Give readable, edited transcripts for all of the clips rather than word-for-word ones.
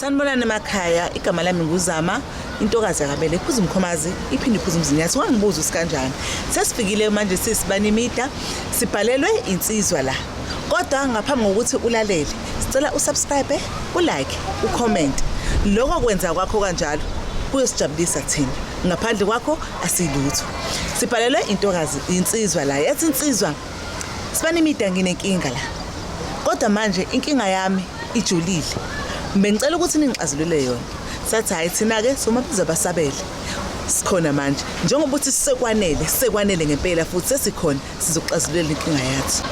Sanibonani emakhaya, igama lami nguzama, intokazi yakabele iphuza umkhomazi, iphinde iphuza umzinyathi. Wangibuza usikanjani. Sesifikile manje sisibanimida, sibhalelwe insizwa la. Kodwa ngaphambi kokuthi ulalele, sicela usubscribe, ulike, ucomment. Lokho kwenza kwakho kanjalo kuyosijabulisa thina. Ngaphandle kwakho asilutho. Sibhalelwe intokazi, insizwa la. Yathi insizwa sibanimida nginenkinga la. Kodwa manje inkinga yami ijulile. Bengicela ukuthi ningixazulule yona. Sathi hayi thina ke somaphuza basabele. Sikhona manje. Njengoba uthi sekwanele ngempela futhi sesikhona sizoxazululela inkinga yathi.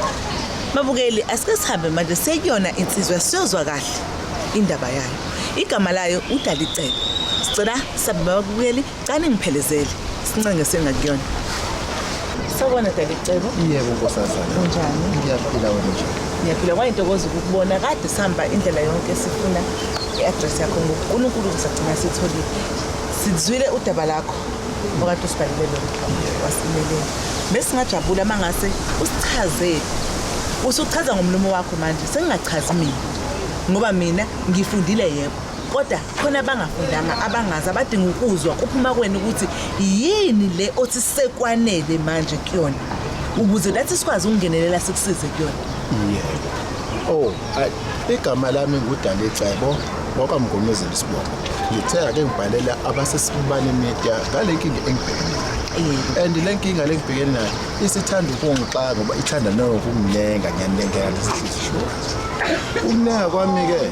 Mabukeli asike sihambe manje sekuyona insizwa siyozwa kahle indaba yayo. Igama layo uDalicebo. Sicela sabe mabukeli cane ngiphelezele. Sincenge sengakuyona. Sawubona Dalicebo. Yebo nkosazana. Unjani? Ngiyaphila wena nje. Ngiyaphila kwayintokozo ukubona kade sihamba indlela yonke sifuna i-address yakho ngoNkulunkulu kusagcina sitholile. Sizwile udaba lakho okade usibhalele wasimelele. Bese ngajabula mangase usichazele. Usuchaza ngomlomo wakho manje sengingachazi mina. Ngoba mina ngifundile yebo. Kodwa khona abangafundanga abangazi abadinga ukuzwa kuphuma kwena ukuthi yini le othi sekwanele manje kuyona. Ukuze lathi sikwazi ukungenelela sikusize kuyona. Oh, igama lami nguDalicebo wakwamgomezela isibongo. Ngithe ake ngibhalela abasesibani media ngale nkinga engibhekene. And le nkinga lengibhekene nayo isithanda ukungixaka ngoba ithanda nokungilenga ngiyanengela lesihliziyo. Ukunenga kwami ke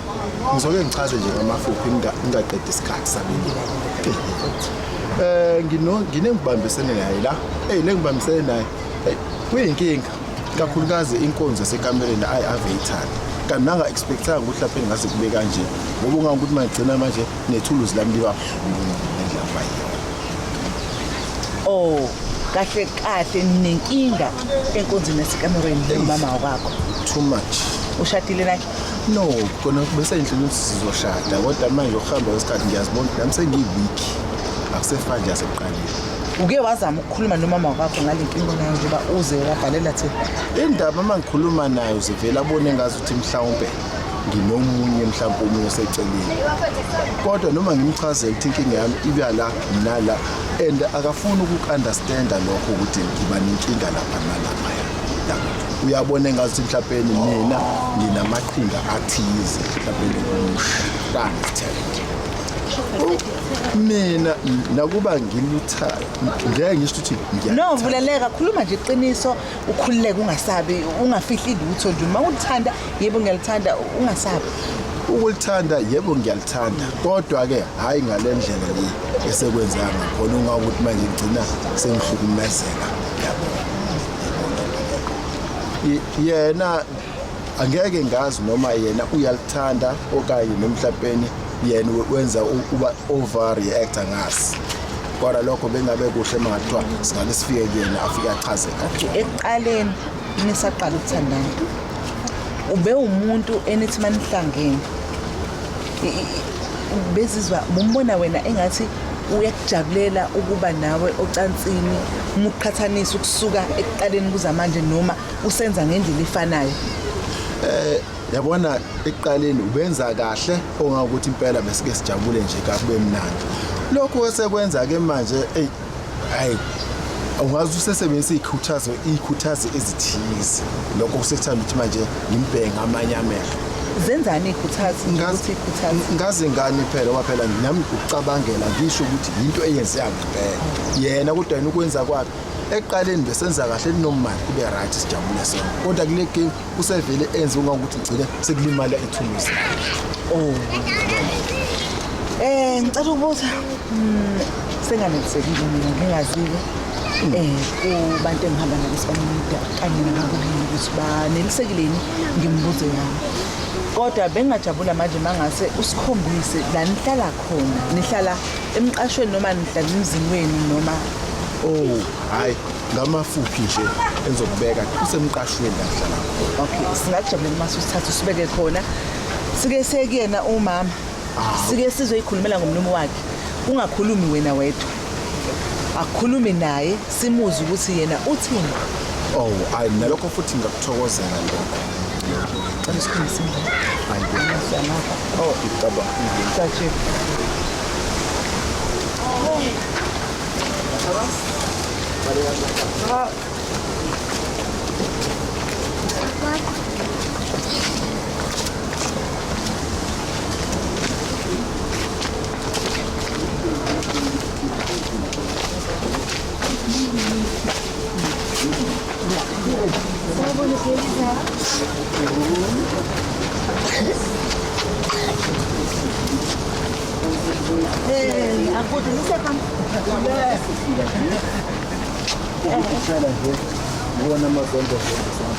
ngizoke ngichaze nje ngamafuphi ngingaqedwe isikhathi sabili. Nginengibambisene naye la. Lengibambisene naye. Kuyinkinga kakhulukazi inkonzo sekameleni ave ithanda. Kanti nanga expectanga ukuthi lapha engase kube kanje. Ngoba ungakuthi magcina manje nethuluzi lami liba ngiyapha yona. Oh, kahle kahle nenkinga enkonzweni yasekamereni nomama wakho. Too much. Ushadile naye? No, kona bese indlela ukuthi sizoshada kodwa manje ukuhamba kwesikhathi ngiyazibona nami sengiyi-weak. Akusefani nje asekuqaleni. Uke wazama ukukhuluma nomama wakho ngalenkinga nayo njengoba uze wabhalela thina. Indaba mangikhuluma nayo sivela abone ngazi ukuthi mhlawumbe nginomunye mhlawumbe umunye oseceleni. Kodwa noma ngimchazela ukuthi inkinga yami iba la nala and akafuni uku-understanda lokho ukuthi ngiba nenkinga lapha nalapha ya. Uyabona ngazi ukuthi mhlawumbe mina nginamaqhinga athize mhlawumbe umshana mina nakuba ngilutha ngeke ngisho ukuthi no vuleleka khuluma nje iqiniso ukhululeke ungasabi ungafihli lutho nje uma uthanda yebo ngiyalithanda ungasabi ukulithanda yebo ngiyalithanda kodwa ke hayi ngalendlela le esekwenzanga khona ungakuthi manje ngicina sengihlukumezeka yena angeke ngazi noma yena uyalithanda okanye nomhlapeni yena wenza uba overreact ngasi kodwa lokho bengabe kuhle mangathiwa singale sifike kuyena afike achaze kanje. Ekuqaleni nisaqala ukuthandana ube umuntu enithi manihlangene bezizwa umbona wena engathi uyakujabulela ukuba nawe ocansini umuqhathanisa ukusuka ekuqaleni kuza manje noma usenza ngendlela efanayo. Yabona ekuqaleni ubenza kahle ongakuthi impela besike sijabule nje kakube mnandi. Lokho esekwenza ke manje hayi ungazi usesebenzisa ikhuthazo ezithize. Lokho kusethanda ukuthi manje ngimbhenga amanye amehlo. Zenzani ikhuthazi ukuthi ikhuthazi? Ngaze ngani phela waphela nami ukucabangela ngisho ukuthi into eyenzeka ngempela. Yena kodwa yena ukwenza kwakhe ekuqaleni besenza kahle linomali kube right sijabule sona. Kodwa kule game usevele enze ungakuthi gcine sekulimala ithuluzi. Oh. Ngicela ukubuza senganesekile mina ngingazile kubantu engihamba nabo sibanimida kanye nababukeli ukuthi banelisekeleni ngimbuze yami. Kodwa bengajabula manje mangase usikhombise la nihlala khona. Nihlala emqashweni noma nihlala emzini wenu noma oh hayi ngamafuphi nje enzokubeka usemqashweni la kuhlala. Okay, singakujabulela mase usithatha usibeke khona. Sike sekuyena umama. Sike sizoyikhulumela ngomlomo wakhe. Ungakhulumi wena wedwa. Akukhulumi naye simuze ukuthi yena uthini. Oh, hayi nalokho futhi ngakuthokozela lokho. Cala isikhulise indaba. Oh, ngicabanga. Aku dulu saya kan. Sana nje ubona amagondo sana.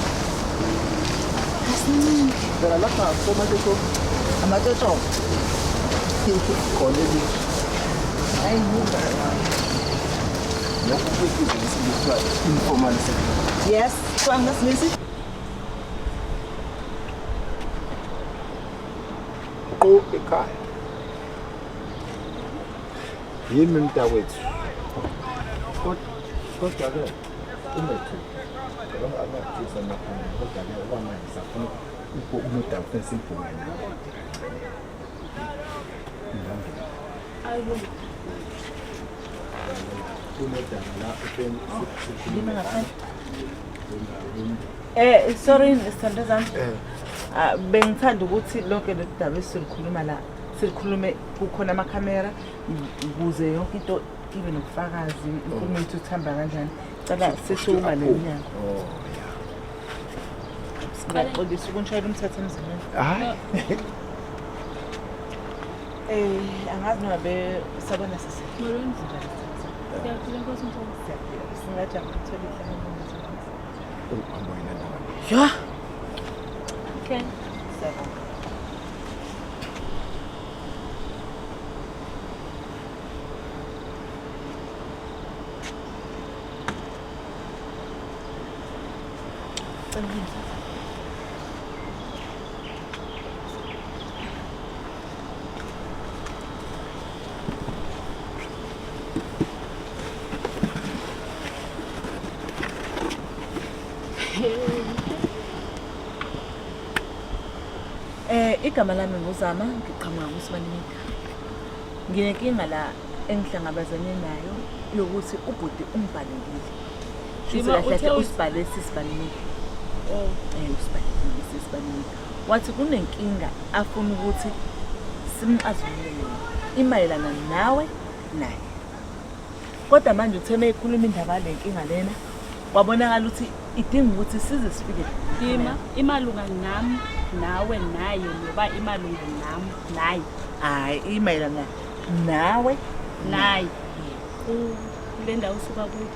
Phela lapha somateko Amatoto. kolegi Hayi buka. lapho kuyisizwe informal sector. Yes, kwang nasimisi. Qo ekhaya. Yimi mntakwethu. Kodwa ke umethu ngoba amathisa nakhona kodwa ke okwamanje safuna umuda ufensi impumela. Ayibo. Umuda la ufensi Lima ngaphandle. Sorry sithanda zami. Bengithanda ukuthi lonke lo daba esilikhuluma la silikhulume kukhona amakhamera ukuze yonke into ibe nobufakazi inkulumo yethu ithamba kanjani. Cala sesuma lenyanga. Oh Singaqondisa ukunshayela umthetho emzimini. hayi Angazi ngabe sabona sisi. Molweni njani? Siyaphila Nkosi Mfana. Singajabula ukuthola ihlangano. uhamboyina nawe. Ya. Okay. Siyabonga. Igama lami nguzama ngiqhamuka kuSibanimida. Nginenkinga la engihlangabezane nayo yokuthi ubhuti ungibhalelile. Shizo kahle usibhale sisibanimida. Oh, Usibhale sisibanimida. Wathi kunenkinga afuna ukuthi simxazulule yona. Imayelana nawe naye. Kodwa manje uthe mayikhuluma indaba lenkinga lena wabonakala ukuthi idinga ukuthi size sifike imalunga nami nawe naye noba imalunga nami naye. Hayi imayelana nawe Naye. Kule ndawo usuka kuyo.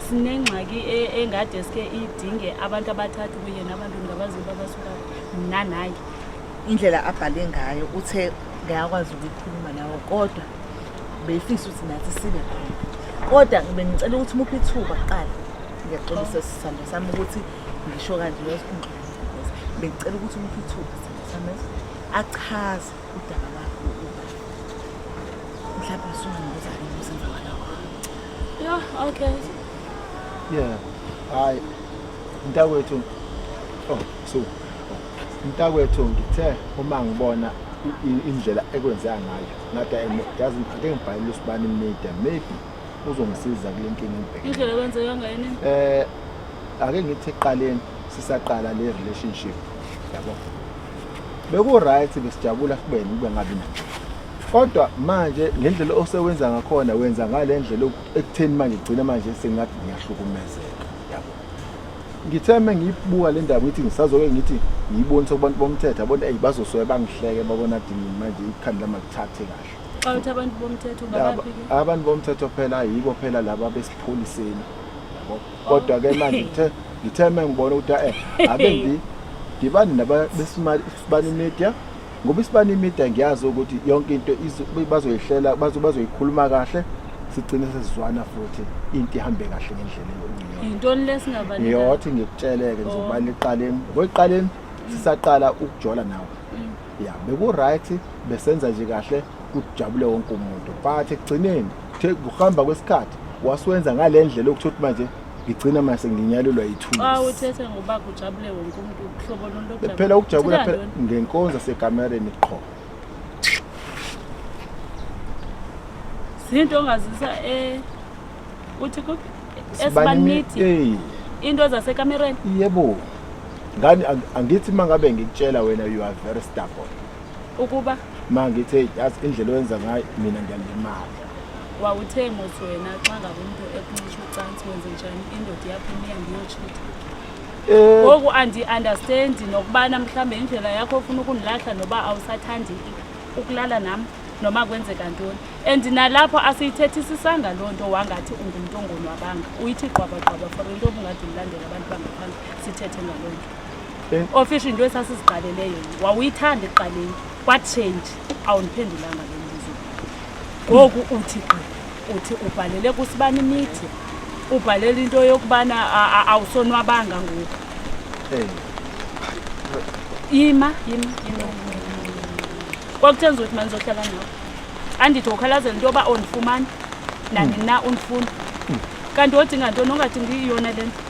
Sinengxaki engade sike idinge abantu abathathu kuye nabantu ngabaziba abasuka naye. indlela abhale ngayo uthe ngiyakwazi ukukhuluma nawe kodwa befisa ukuthi nathi sibe khona. Kodwa bengicela ukuthi muphe ithuba kuqala. Ngiyaxolisa sisando sami ukuthi ngisho kanje ngiyazikhumbula. Bengicela ukuthi muphe ithuba sami achaze udaba lakho ukuba mhlawumbe usungibuza imisebenzi wakho. Yeah, okay. Yeah. Hayi. Mntakwethu. Oh, so. Mntakwethu ngithe uma ngibona indlela ekwenzeka ngayo. Ngathi yazi ake ngibhalele uSibanimida maybe uzongisiza kule nkinga engibhekene. Indlela ekwenzeka ngayini? Ake ngithi eqaleni sisaqala le relationship. Yabo. Beku right besijabula kubeni kube ngabi nanje. Kodwa manje ngendlela osewenza ngakhona wenza ngale ndlela ekutheni manje igcina manje sengathi ngiyahlukumezeka. Yabo. Ngitheme ngiyibuka le ndaba ukuthi ngisazoke ngithi ngiyibonisa kubantu bomthetho yabona bazosoya bangihleke babona ukuthi manje ikhanda lami akuthathe kahle. Xa uthi abantu bomthetho ngabaphi ke? Abantu bomthetho phela yibo phela laba besipholiseni. Yabo. Kodwa ke manje ngitheme ngibona ukuthi ake ngibani naba beSibanimida ngoba iSibanimida ngiyazi ukuthi yonke into bazoyihlela bazoyikhuluma kahle sigcine sesizwana futhi into ihambe kahle ngendlela eyokuyiyo. Intoni lesingavani? Ngiyothi ngikutsheleke ngizobala eqaleni. Ngokuqaleni sisaqala ukujola nawe. Yeah, beku right besenza nje kahle kujabule wonke umuntu. But ekugcineni kuhamba kwesikhathi waswenza ngale ndlela ukuthi manje ngigcina mase nginyalelwa yithuluzi uthethe ngoba kujabule wonke umuntu uhlobo lonto phela ukujabula phela ngenkonzo sekamereni qho Zinto ongazisa uthi kuphi esibanimithi into zasekamereni yebo ngani angithi mangabe ngikutshela wena you are very stubborn ukuba mangithi yazi indlela oyenza ngayo mina ngiyalimala wawuthe mothi wena xa ngabe umuntu ekuncisha ucansi wenze njani indoda yakho imiya ngiyochitha ngoku andi-understand nokubana mhlawumbe indlela yakho ofuna ukunilahla noba awusathandi ukulala nami noma kwenzeka ntoni and nalapho asiyithethisisanga loo nto wangathi ungumuntu ongonwabanga uyithi gqwabagqwaba for into obungathi ulandela abantu bangaphandle sithethe ngaloo nto ofisha into esasiziqaleleyo wawuyithanda ekuqaleni kwatshenji awundiphendulanga lo mbuzo ngoku uthi ubhalele kusibani imithi ubhalele into yokubana awusonwabanga ngoku ima kwakuthenza ukuthi manizohlala nawe andithi ukhalazela into yoba ondifumani nani na undifuna kanti odinga ntoni ongadingi yona le nto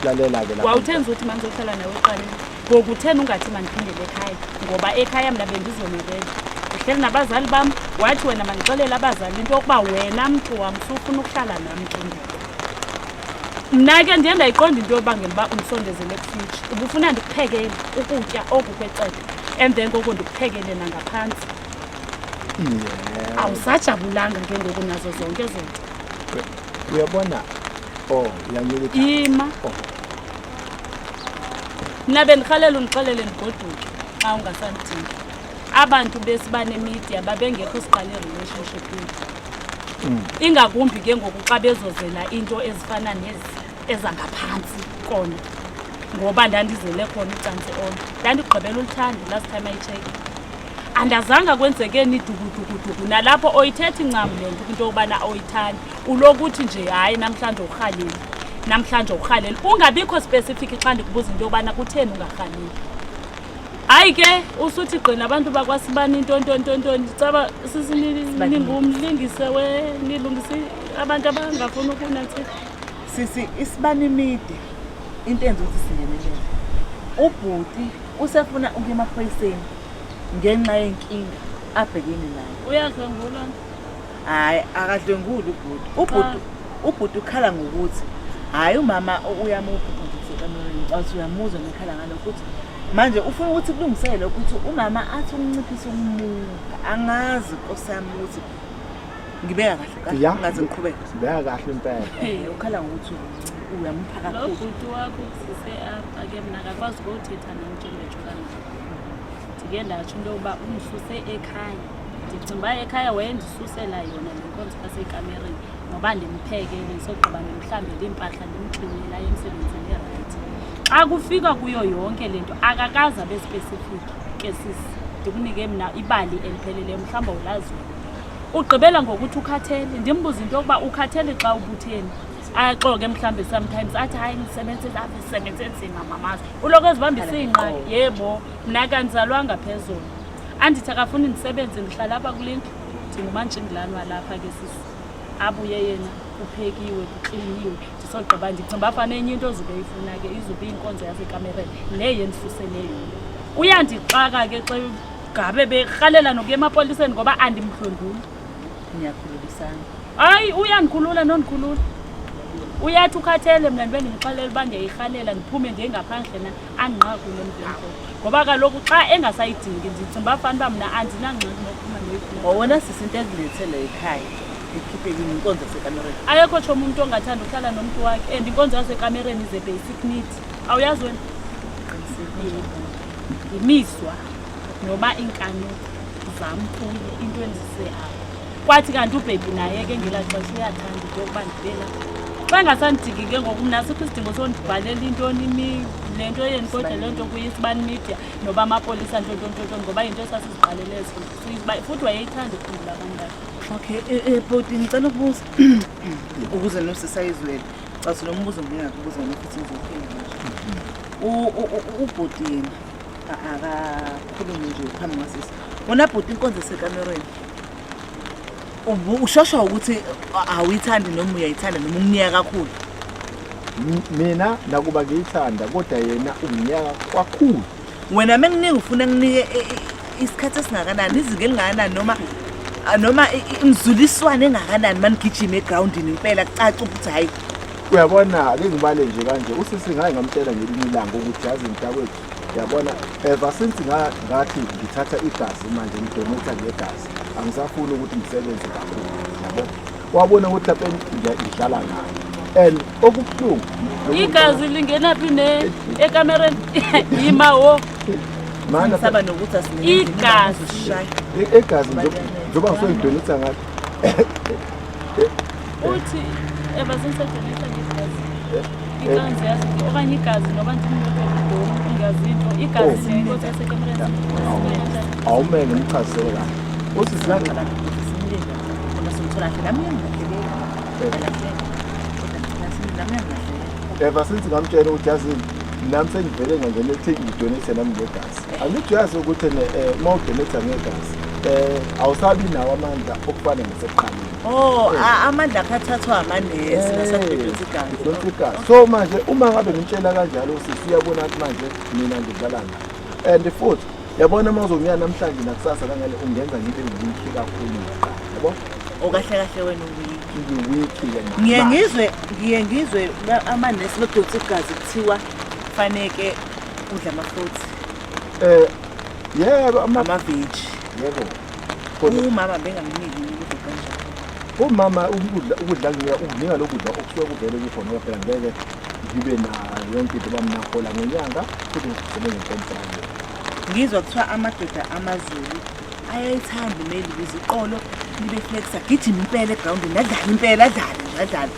lalela-ke wawuthenza ukuthi manizohlala nawe eqaleni ngoku utheni ungathi mandiphindele ekhaya ngoba ekhaya mna bendizonwabela ndihleli nabazali bam wathi wena mandixelele abazali into yokuba wena mntu wam sufuna ukuhlala nam mntundini mna ke ndiye ndayiqonda into yobangela uba undisondezele efuture ubufuna ndikuphekele ukutya oku kweceba and then koko ndikuphekele nangaphantsi awusajabulanga ke ngoku nazo zonke zonto uyabona yanyuka ima mna bendikhalela undixelele ndigoduke xa ungasandidingi abantu besibanemedia babengekho siqale relationship ingakumbi ke ngoku xa bezozela into ezifana nezi ezangaphantsi kona ngoba ndandizele khona ucansi ono ndandigqibela ulithanda last time ayitsheke andazanga kwenzeke nidukudukuduku nalapho oyithethi ncam le nto into yobana oyithandi ulokuthi nje hayi namhlanje urhaleli ungabikho specific xa ndikubuza into yobana kutheni ungarhaleli hayi ke usuthi gqina abantu bakwasibani ntontontontoni caba ningumlingise nilungise abantu abangafuni ukunantsika sisi isibanimide into enza ukuthi singenelele ubhuti usefuna ukuya emaphoyiseni ngenxa yenkinga abhekene nayo uyadlwengula hayi akadlwenguli ubhuti ukhala ngokuthi hayi umama uyamupha uthi uyamuzwa nekhala ngalo ukuthi manje ufuna ukuthi kulungisele ukuthi umama athi umnciphisa umuka angazi nkosami ukuthi ngibeka kahle ngaze ngiqhubeke sibeka kahle impela ukhala ngokuthi uyamupha kakhulu ubhuti wakho sise apha ke mina akakwazi ukuthetha nanjengetshukana ndike ndatsho into yokuba umsuse ekhaya ndicinga uba ekhaya wayendisusela yona lenkonzo kasekamereni noba ndimphekele sogqiba ndimhlambele iimpahla ndimxinela emsebenzini erayithi xa kufika kuyo yonke le nto akakazi abe specific ke sisi ndikunike mna ibali elipheleleyo mhlawumbi awulazi ugqibela ngokuthi ukhathele ndimbuza into yokuba ukhathele xa ubutheni axoke mhlawumbi sometimes athi hayi ndisebenze nzima mamazi uloko ezibambise iy'nqaki yebo mna kanizalwanga phezulu andithi akafuni ndisebenze ndihlala apha kule ndlu ndingumantshingilane walapha ke sisi abuye yena kuphekiwe kukliniwe ndisogqiba ndicinga uba fana enye into ozube yifuna ke izube iy'nkonzo yasekamereni le yendifuseleyo uyandixaka ke xa gabe berhalela nokuya emapoliseni ngoba andimhlonduli niyakhululisana hayi uyandikhulula nondikhulula uyathi ukhathele mna ndibe ndimxelela uba ndiyayirhalela ndiphume ndiye ngaphandle na andinqakule mdlenko ngoba kaloku xa engasayidingi ndicinga uba fana uba mna andinangxaki nokuphuma ndiyoyifuna wona sisinto ezilethele ekhaya ekhiphekile inkonzo yasekamereni ayekho tshomo umuntu ongathanda ukuhlala nomntu wakhe and inkonzo yasekamereni is a basic need awuyazi wena yimiswa noba iinkanuko zamphule into endise apha kwathi kanti ubhebi naye ke ngelaa xesha uyathanda into yokuba ndibela xa ngasandidingi ke ngoku mna sikho isidingo sondibhalela intoni le nto yeni kodwa le nto kuyisibani media noba amapolisa ntontontontoni ngoba yinto esasiziqalele futhi wayeyithanda ukukhumbula abantu bakhe okay bhuti ngicela ukubuza ukuze nosisayizwele xa sinombuzo ngingakubuza wena futhi ngizophendula ubhuti yena akakhulume nje phambi kwasisi wona bhuti inkonzo yasekamereni ushosha ukuthi awuyithandi noma uyayithanda noma unginyaka kakhulu. Mina nakuba ngiyithanda kodwa yena unginyaka kakhulu. Wena menginika ufuna nginike isikhathi esingakanani izinga elingakanani noma imzuliswane engakanani manigijima egroundini impela kucaca ukuthi hayi Uyabona ake ngibale nje kanje usisi ngaye ngamtshela ngelinye ilanga ukuthi yazi mntakwethu yabona ever since ngathi ngithatha igazi manje ngidonate ngegazi angisafuni ukuthi ngisebenze kakhulu yabo wabona ukuthi lapha ngidlala ngayo and okubuhlungu igazi lingena phi ekamereni imawo mana saba nokuthi asinike igazi njoba ngisoyidonate ngathi uthi ever since donate ngegazi ikanzi yazi okanye igazi noba ndimnike ingazinto igazi siyayikho sasekamereni awumele ngimchazele kahle uthi sinaqala simlinga ona somthola phela ever since ngamtshela ukuthi yazi nami sengivele ngangena ethi ngidonate nami ngegazi angithi yazi ukuthi uma udonate ngegazi awusabi nawo amandla okufana nesekuqaleni amandla akhathathwa amanesi nasadonate igazi so manje uma ngabe ngitshela kanjalo usisi uyabona ukuthi manje mina ngidlala ngayo and futhi yabona uma uzongiya namhlanje nakusasa kangale ungenza into engiyikhi kakhulu yabo okahle kahle wena uwiki ngiye ngizwe amanesi bedonsa igazi kuthiwa kufaneke udla amafruits yebo ama-veg yebo umama bengamniki ukudla kanjalo umama ukudla nginika lokudla okusuke kuvele kukhona ngoba phela ngeke ngibe nayo yonke into bamnahola ngenyanga futhi ngisebenza ngenkontileka ngizwa kuthiwa amadoda amaZulu ayayithanda imeli iziqolo libe flexa gijima impela egroundini adlale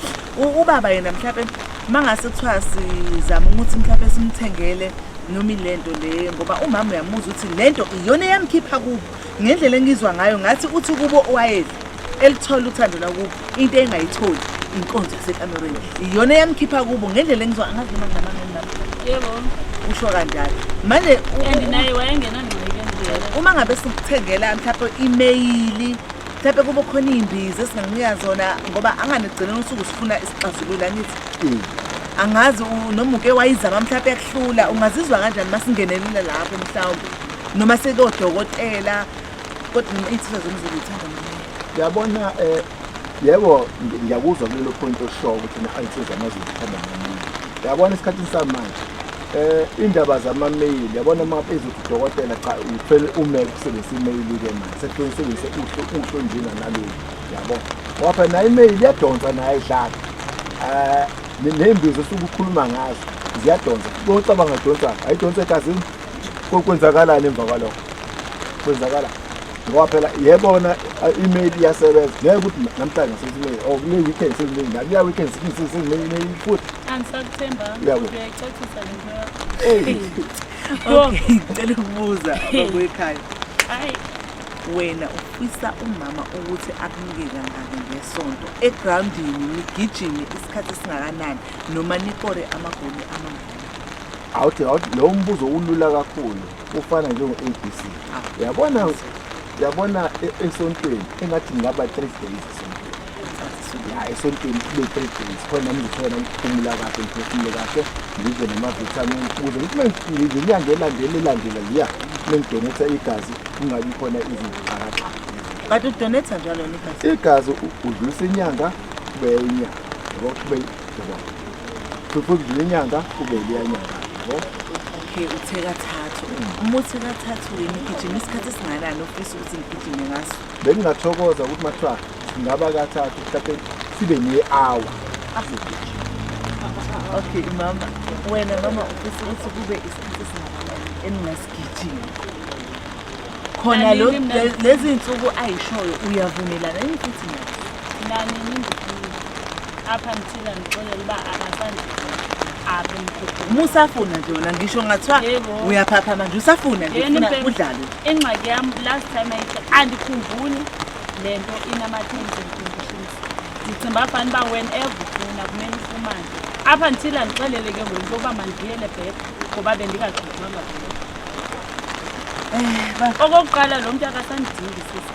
ubaba yena mhlawumbe mangase kuthiwa sizama ukuthi mhlawumbe simthengele noma ilento le ngoba umama uyamuzwa ukuthi lento iyona eyamkhipha kubo ngendlela engizwa ngayo ngathi uthi kubo owayedla elithola uthando lakubo into engayitholi inkonzo yasekamereni iyona eyamkhipha kubo ngendlela engizwa angazi noma ngamanye lapho yebo usho kanjalo manje naye wayengena ngqike uma ngabe sikuthengela mhlawumbe email mhlawumbe kuba khona izimbizi esinganika zona ngoba anganigcina usuku sifuna isixazululo ngithi angazi noma uke wayizama mhlawumbe ekuhlula ungazizwa kanjani masingenelela lapho mhlawumbe noma sekodokotela kodwa ithisa zomzulu ithanda mina yabona yebo ngiyakuzwa kulelo point osho ukuthi na-ithisa amazulu ithanda mina yabona esikhathini samanje indaba zama-mail yabona uma ezothi udokotela cha uthwele umele ukusebenzisa i-mail-ke manje sekusebenze uhlo njena nalolu yabo ngoba phela nayo i-mail iyadonsa nayo ayidlali nembizo osuke ukhuluma ngazo ziyadonsa ocabanga donsa ayidonsa egazini kokwenzakalani emva kwalokho kwenzakala ngoba phela yebona i-mail iyasebenza ngeke ukuthi namhlanje sesi-mail kule weekend sesi-mail nakuya weekend sesi-mail futhi angisakuthemba uyayicacisa okay ngicela ukubuza bakwekhaya hayi wena ufisa umama ukuthi akunike kangaki ngesonto egroundini nigijime isikhathi esingakanani noma nikore amagoli amangaki awuthi lo mbuzo ulula kakhulu ufana njengo-ABC yabona esontweni engathi ngaba 3 days esontweni kube 3 days khona ngizithona ukuphumula kahle ngiphefumule kahle ngidle nama-vitamin ukuze ngithi inyanga elandela liya mengidonetha igazi kungabi khona izixakaxaka kanti udonetha njalo igazi udlulisa inyanga kube inyanga yabo kube kudlula inyanga kube liya nyanga yabo okay uthe kathathu uma uthe kathathu wena igijima isikhathi esingakanani ofisa ukuthi ngigijime ngaso bengingathokoza ukuthi mathiwa ngaba kathathu mhlawumbe sibe ne-hour okay mama wena mama ufisa ukuthi kube isikhathi esingakanani eningasigijima khona lezi zinsuku ayishoyo uyavumelana yini futhi nani ningifuni apha ngithila ngixolela uba akasandi musafuna nje wona ngisho ngathiwa uyaphapha manje usafuna nje ufuna udlale ingxaki yami last time andikhumbuli lento inama-terms and conditions ndicimba fani uba whenever ufuna kumele ufumane apha ndithila ndixelele ke ngoku ukuba mandibuyele back ngoba bendingagqithwanga okokuqala lo mntu akasandidingi sisi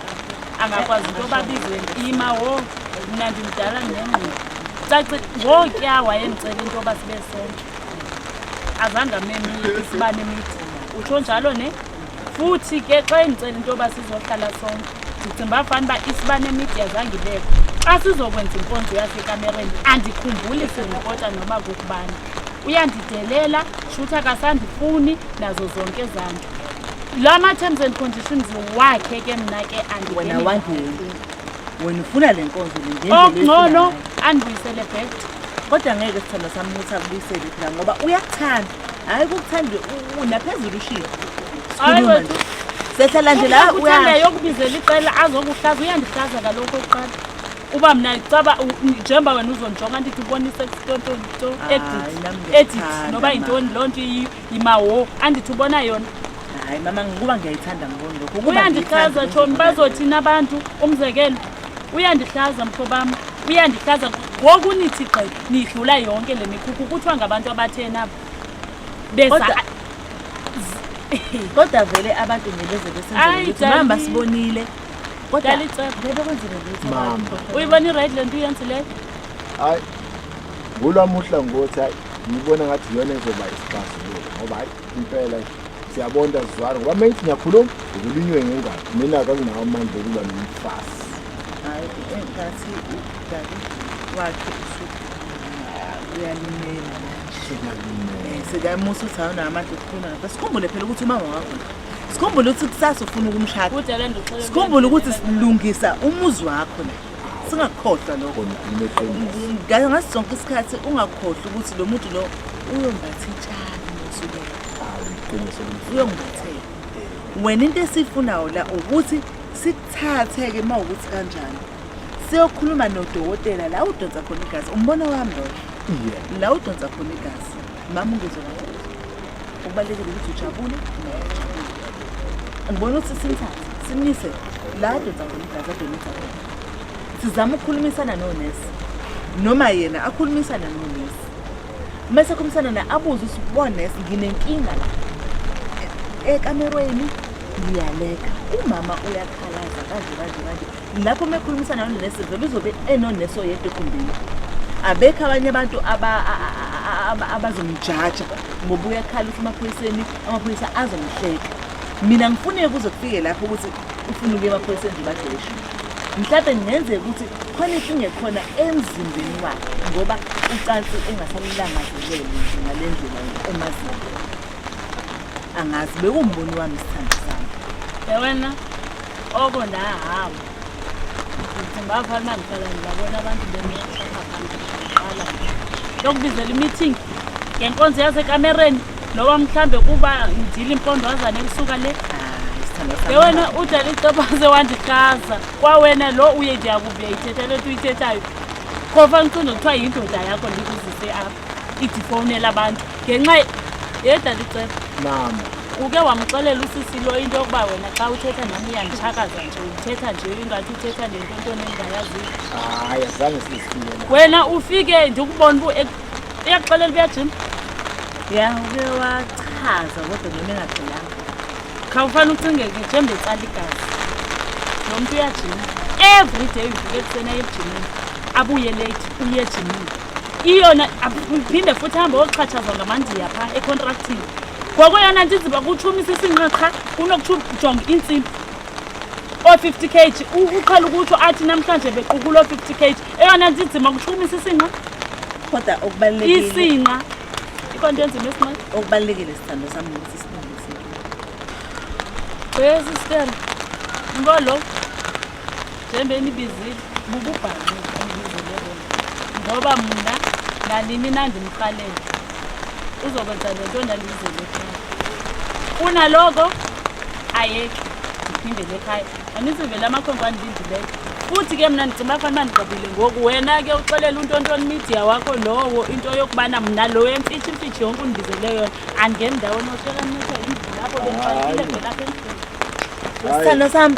angakwazi into babizwe ima wo mina ndimdala nengqondo caci ngokuya wayengicela into yoba sibe sonke azange ameme isibane emithi utsho njalo ne futhi ke xa engicela into yoba sizohlala sonke ndicimba fana uba isibane emithi azange ibekho xa sizokwenza inkonzo yasekamereni andikhumbuli siripota noba kukubani uyandidelela shutha akasandifuni nazo zonke ezanto lama terms and conditions wakhe ke mna ke wena wangeni wena ufuna le nkonzo le ngcono andibuyisele back kodwa ngeke sithanda sami ukuthi akubuyisele phela ngoba uyakuthanda hayi ukukuthanda unaphezulu ushiya hayi wethu sehlala nje la uyathanda yokubizela iqela azokuhlaza uyandihlaza kaloko oqala uba mna icaba njengoba wena uzonjonga ndithi ubonise to edit noba yintoni loo nto imawo andithi ubona yona hayi mama ngikuba ngiyayithanda ngibona lokho uyandihlaza tshoni bazothina abantu umzekelo uyandihlaza mhlobam uyandihlaza ngoku nithi gqi nidlula yonke le mikhukhu kuthiwa ngabantu abathena apha beza kodwa vele abantu ngeleze besenze mama sibonile kodwa ngeke kwenzeke ukuthi uyibona i-right le nto uyenzileyo hayi ngolwami uhlangothi hayi ngibona ngathi yona izoba isixazululo ngoba hayi impela siyabonda sizwana ngoba manje ngiyakhuluma ukulinywe ngengane mina akanginawo amandla okuba nomfasi hayi engathi udali wakhe uyalimela sekamusa uthi awuna amandla okukhuluma lapha sikhumbule phela ukuthi umama wakho sikhumbule ukuthi kusasa ufuna ukumshada sikhumbule ukuthi silungisa umuzi wakho la singakhohlwa lokho ngathi sonke isikhathi ungakhohlwa ukuthi lo muntu lo uyombatha itshani nosukela uyongibethela wena into esifunayo la ukuthi sikuthathe-ke uma ukuthi kanjani siyokhuluma nodokotela la udonsa khona igazi umbono wami loyo la udonsa khona igazi mama ungizwe kahle ukubalulekile ukuthi ujabule ngibona ukuthi simthathe simnise la udonsa khona igazi adonisa khona sizama ukukhulumisana nonesi noma yena akhulumisana nonesi mase akhulumisana na abuze ukuthi bonesi nginenkinga la ekamerweni ngiyaleka umama uyakhalaza kanje lapho mekhulumisana nonesi vele uzobe enonesi oyedwa ekhumbini abekho abanye abantu abazomjaja ngoba uyakhala ukuthi amaphoyisa azomhleka mina ngifune kuze kufike lapho ukuthi ufuna ukuya amaphoyiseni nje badeshe mhlawumbe ngenzeka ukuthi khona inkinga khona emzimbeni wakhe ngoba ucansi engasalangazelele nje ngale ndlela emazinga angazi bekumbono wami isithando sami wena okonda hamba ngicimba fana ngihlala ngibona abantu beqala lokubizela i-meeting ngenkonzo yasekamereni noba mhlambe kuba ngidila impondo wazane kusuka le wena udala icebase wandihlaza kwawena lo uye ndiyakubuya ithetha le nto uyithethayo khofa ngicinga kuthiwa yindoda yakho ndikuzise apha idifonela abantu ngenxa yedala iceba mama uke wamxelela usisi lo into yokuba wena xa uthetha nami uyanditshakaza nje uthetha nje ingathi uthetha ngentontoni engingayaziyo hayi azange sisifikele wena ufike ndikubona uyakuxelela uyajima ya uke wachaza kodwa noma engaqhelanga khawufana ucingeke njembe ecala igazi lo muntu uyajima every day uvuke ekuseni aye ejimini abuye late uye ejimini iyona phinde futhi hambe wokuxhatshazwa ngamandiya phaa econtractini ngoko yona ndiziba kutshumisa isinqa cha kunokujonga intsimbi o-50 kg uqala ukutsho athi namhlanje bequkulo 50 kg eyona nzima kuchumisa isinqa kodwa okubalulekile isinqa ikonto enzima esinqa okubalulekile sithando sami ukuthi silungise sister ngolo njembe nibizile bububhani ngoba mna nanini nandimqalele uzokwenza lento ndandizele ekhaya kunaloko ayeke ndiphindele ekhaya anisivele amakhwenkwe andilindile futhi ke mna ndicimba fana mandigqibile ngoku wena ke uxelela untontoni media wakho lowo into yokubana mna lo emfitshi yonke undibizele yona andingeni ndawo noshela nithe indlu lapho bendiqalile ngelapha endlini sithando sami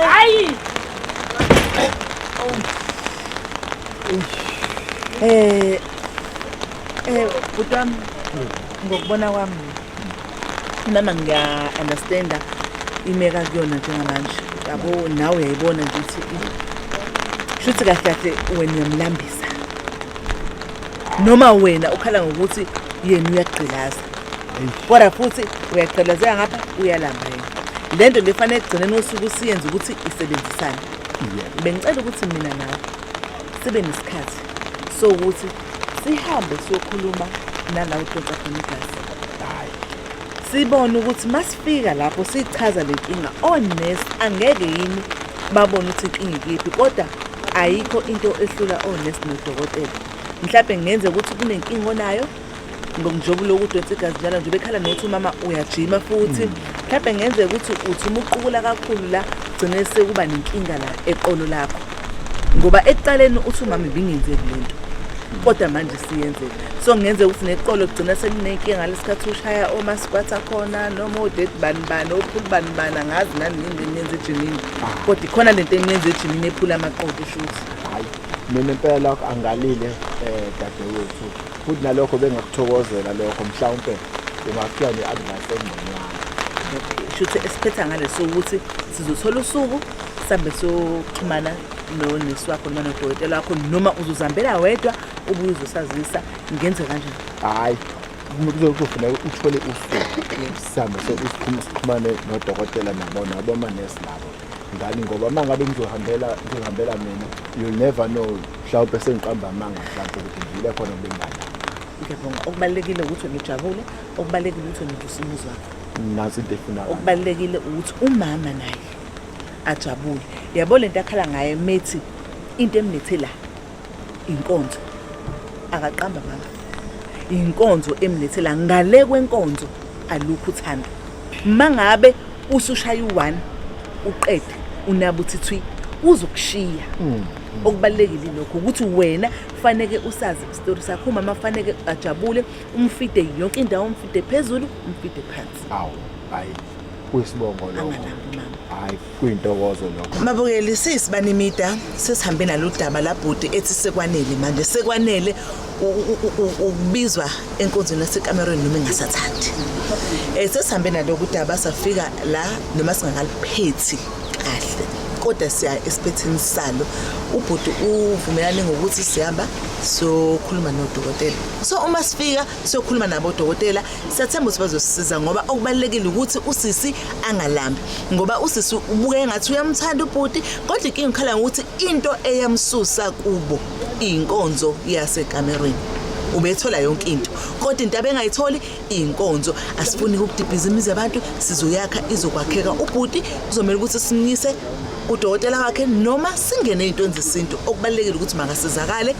hayi Butwami ngokubona kwami nami ngiya-understanda imeka kuyona njengamanje yabo nawe uyayibona nje ukuthi shuthi kahle kahle wena uyamlambisa noma wena ukhala ngokuthi yena uyagqilaza kodwa futhi uyagqilazeka ngapha uyalamba yena lento lefanele egcineni usuku siyenze ukuthi isebenzisane bengicela ukuthi mina nawe sibe nesikhathi so ukuthi sihambe siyokhuluma nalawo tonta khona igazi sibone ukuthi masifika lapho sichaza lenkinga honest angeke yini babone ukuthi inkinga ikephi kodwa ayikho into ehlula honest nodokotela mhlawumbe ngenze ukuthi kunenkinga onayo njengoba lokudonsa igazi njalo nje bekhala nokuthi mama uyajima futhi mhlawumbe ngenze ukuthi uthi umuqukula kakhulu la gcine sekuba nenkinga la eqolo lakho ngoba ekuqaleni uthi umama ibingenzeki lento kodwa manje siyenzeka so ngenze ukuthi neqolo gcina selinenkinga lesikhathi ushaya omaskwatha khona noma odate banibani ophula banibani angazi nani nini nenze ejimini kodwa ikhona lento engenze ejimini ephula amaqolo shuthi hayi mina impela lokho angalile dadewethu futhi nalokho bengakuthokozela lokho mhlawumbe ungafika ne-advice engqonywana shuthi esiphetha ngaleso ukuthi sizothola usuku sambe soxhumana nonesi wakho noma nodokotela wakho noma uzozihambela wedwa ubuye uzosazisa ngenze kanjani hayi kuzokufanele uthole usuku sambe sokuxhumane nodokotela nabo manesi labo ngani ngoba mangabe ngihambela mina you'll never know mhlawumbe sengiqamba amanga mhlawumbe ukuthi ngile khona kubengani ngiyabonga okubalekile ukuthi ngijabule okubalekile ukuthi ngidluse umuzi wakho nazi into efuna okubalekile ukuthi umama naye ajabule yabo lento akhala ngaye methi into emlethe la inkonzo akaqamba mama inkonzo emlethela ngale kwenkonzo alukho uthando mangabe usushaya u1 uqede unabuthi thwi uzokushiya okubalekile lokho ukuthi wena fanele usazi story sakho mama fanele ajabule umfide yonke indawo umfide phezulu umfide phansi awu hayi kuyisibongo lokho hayi kuyintokozo lokho mabukeli sisibanimida sesihambe naludaba labhudi ethi Sekwanele manje Sekwanele ubizwa enkonzweni yaseKamerweni noma engasathandi sesihambe nalokho udaba safika la noma singakaliphethi kahle kodwa siya esiphethini salo ubhuti uvumelane ngokuthi sihamba sokhuluma nodokotela so uma sifika sokhuluma nabo dokotela siyathemba ukuthi bazosisiza ngoba okubalekile ukuthi usisi angalambi ngoba usisi ubuke engathi uyamthanda ubhuti kodwa inkinga ikhala ukuthi into eyamsusa kubo inkonzo yaseKamerweni ubethola yonke into kodwa into abengayitholi inkonzo asifuni ukudibhiza imizi yabantu sizoyakha izokwakheka ubhuti uzomela ukuthi simnyise udokotela wakhe noma singene izinto zesintu okubalekile ukuthi mangasizakale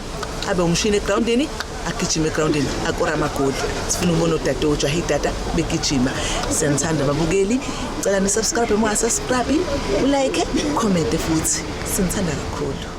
abe umshini egroundini agijima egroundini akora amagoli sifuna ubona udade ojahi data begijima siyanthanda ababukeli cela ni subscribe uma subscribe ulike comment futhi sinthanda kakhulu